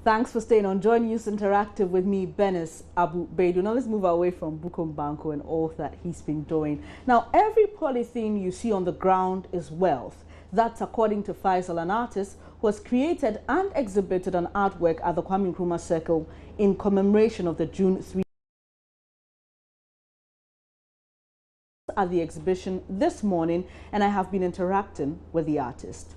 Thanks for staying on Joy News Interactive with me, Benis Abu Baidu. Now let's move away from Bukom Banco and all that he's been doing. Now, every polythene you see on the ground is wealth. That's according to Faisal, an artist who has created and exhibited an artwork at the Kwame Nkrumah Circle in commemoration of the June 3 at the exhibition this morning, and I have been interacting with the artist.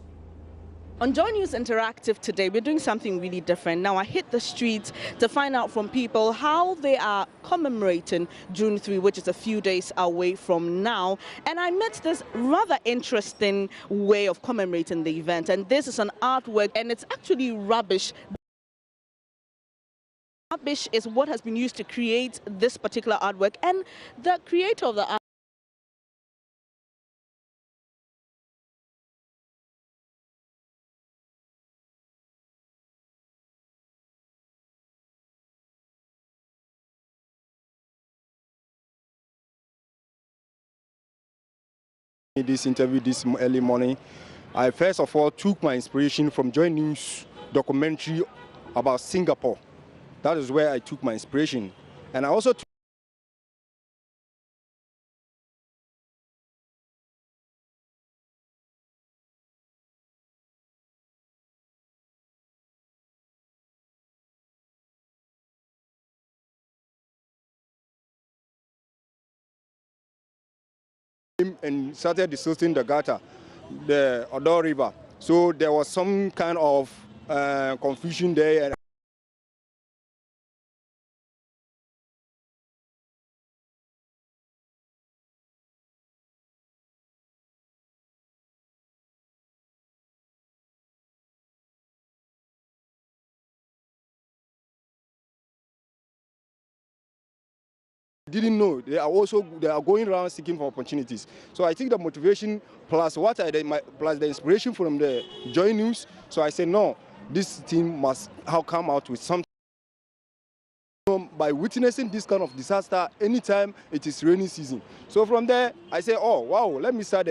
On Joy News Interactive today, we're doing something really different. Now, I hit the streets to find out from people how they are commemorating June 3, which is a few days away from now. And I met this rather interesting way of commemorating the event. And this is an artwork, and it's actually rubbish. Rubbish is what has been used to create this particular artwork. And the creator of the art this interview this early morning, I first of all took my inspiration from Joy News documentary about Singapore. That is where I took my inspiration. And I also took and started desilting the gutter, the Odo River. So there was some kind of confusion there. Didn't know they are going around seeking for opportunities. So I think the motivation plus what I did, plus the inspiration from the Joy News. So I said no, this team must come out with something. By witnessing this kind of disaster anytime it is rainy season. So from there I say, oh wow, let me start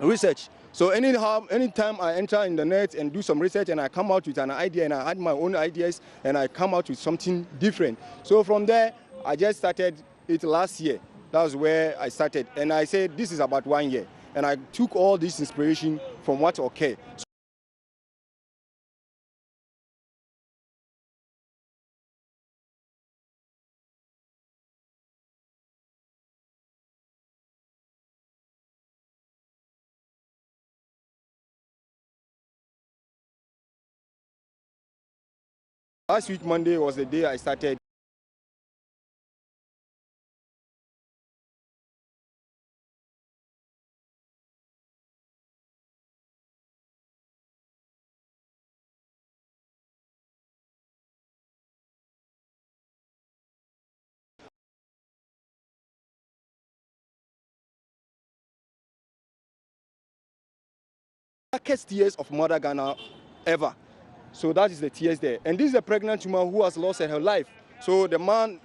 research. So anytime I enter in the net and do some research and I come out with an idea and I add my own ideas and I come out with something different. So from there, I just started it last year. That was where I started. And I said, this is about 1 year. And I took all this inspiration from what occurred. Last week, Monday, was the day I started. Darkest tears of Mother Ghana ever. So that is the tears there. And this is a pregnant woman who has lost her life. So the man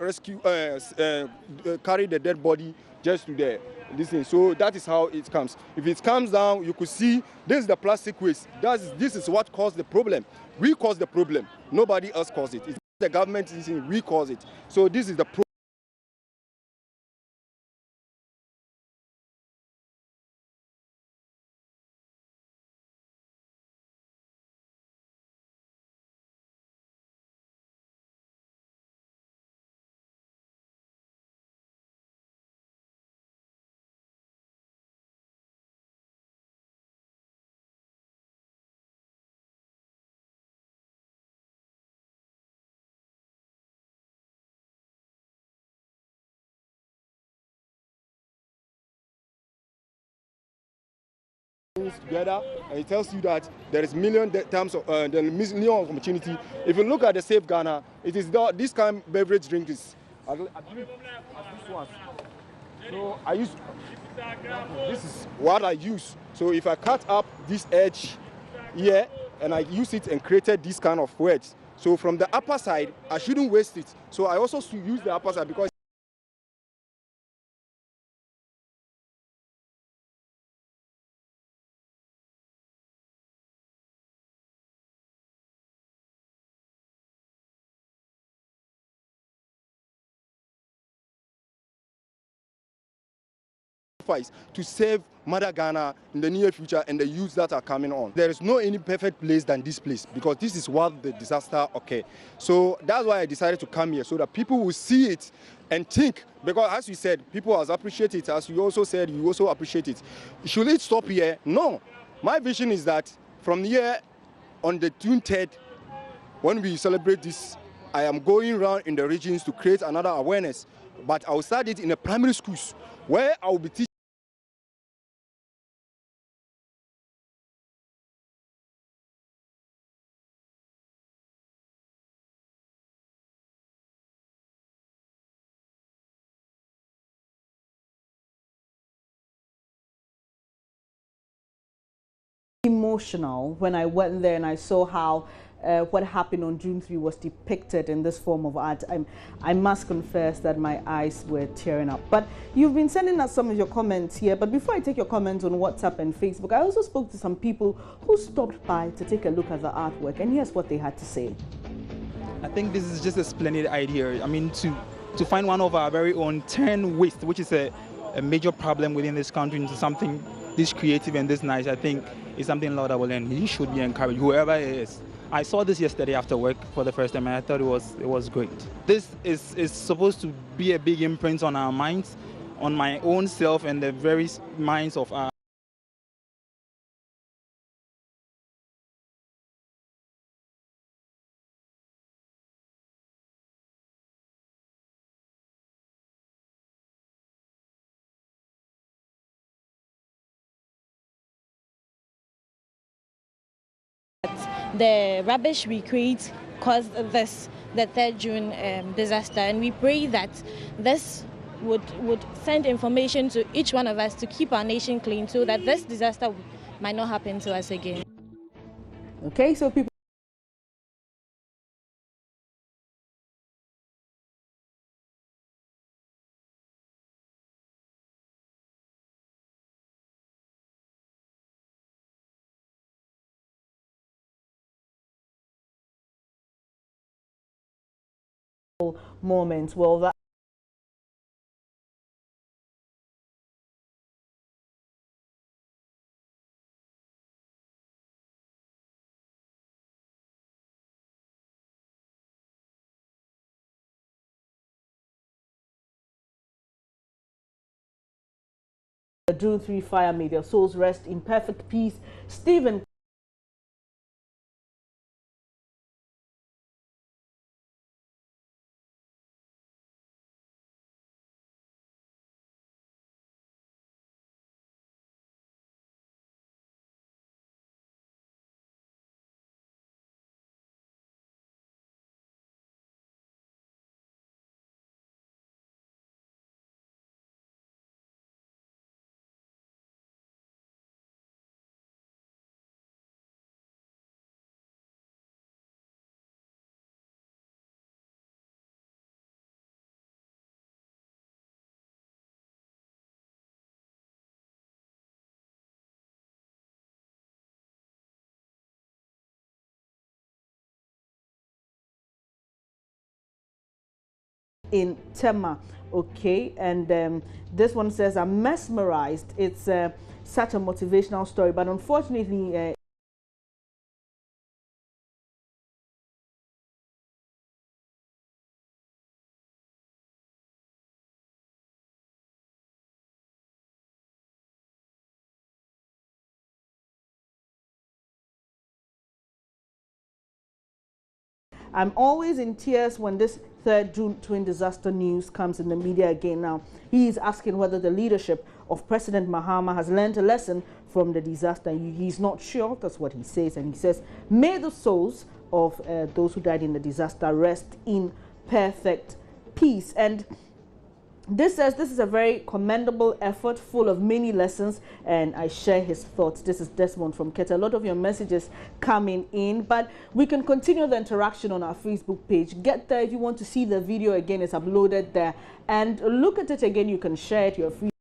carried the dead body just to this thing. So that is how it comes. If it comes down, you could see this is the plastic waste. This is what caused the problem. We caused the problem. Nobody else caused it. It's the government is saying we caused it. So this is the problem. Together, and it tells you that there is million opportunity. If you look at the Save Ghana, it is this kind of beverage drink is I believe this one. So this is what I use. So if I cut up this edge here and I use it and created this kind of words. So from the upper side, I shouldn't waste it. So I also use the upper side because to save Mother Ghana in the near future and the youths that are coming on. There is no any perfect place than this place because this is what the disaster occurred. So that's why I decided to come here so that people will see it and think, because as you said, people has appreciate it. As you also said, you also appreciate it. Should it stop here? No. My vision is that from here on the June 3rd, when we celebrate this, I am going around in the regions to create another awareness. But I'll start it in the primary schools where I will be teaching emotional when I went there and I saw how what happened on June 3 was depicted in this form of art. I must confess that my eyes were tearing up. But you've been sending us some of your comments here. But before I take your comments on WhatsApp and Facebook, I also spoke to some people who stopped by to take a look at the artwork. And here's what they had to say. I think this is just a splendid idea. I mean, to find one of our very own turn waste, which is a major problem within this country, into something this creative and this nice, I think is something laudable, and he should be encouraged, whoever it is. I saw this yesterday after work for the first time, and I thought it was great. This is supposed to be a big imprint on our minds, on my own self and the very minds of our the rubbish we create caused the 3rd June disaster, and we pray that this would send information to each one of us to keep our nation clean so that this disaster might not happen to us again. Okay, so people moments. Well, that the June 3 fire made their souls rest in perfect peace. Stephen in Tema, okay, and this one says, I'm mesmerized. It's such a motivational story, but unfortunately I'm always in tears when this 3rd June twin disaster news comes in the media again. Now, he is asking whether the leadership of President Mahama has learned a lesson from the disaster. He's not sure. That's what he says. And he says, may the souls of those who died in the disaster rest in perfect peace. And this says this is a very commendable effort full of many lessons, and I share his thoughts. This is Desmond from Keta. A lot of your messages coming in, but we can continue the interaction on our Facebook page. Get there if you want to see the video again. It's uploaded there, and look at it again. You can share it. You're free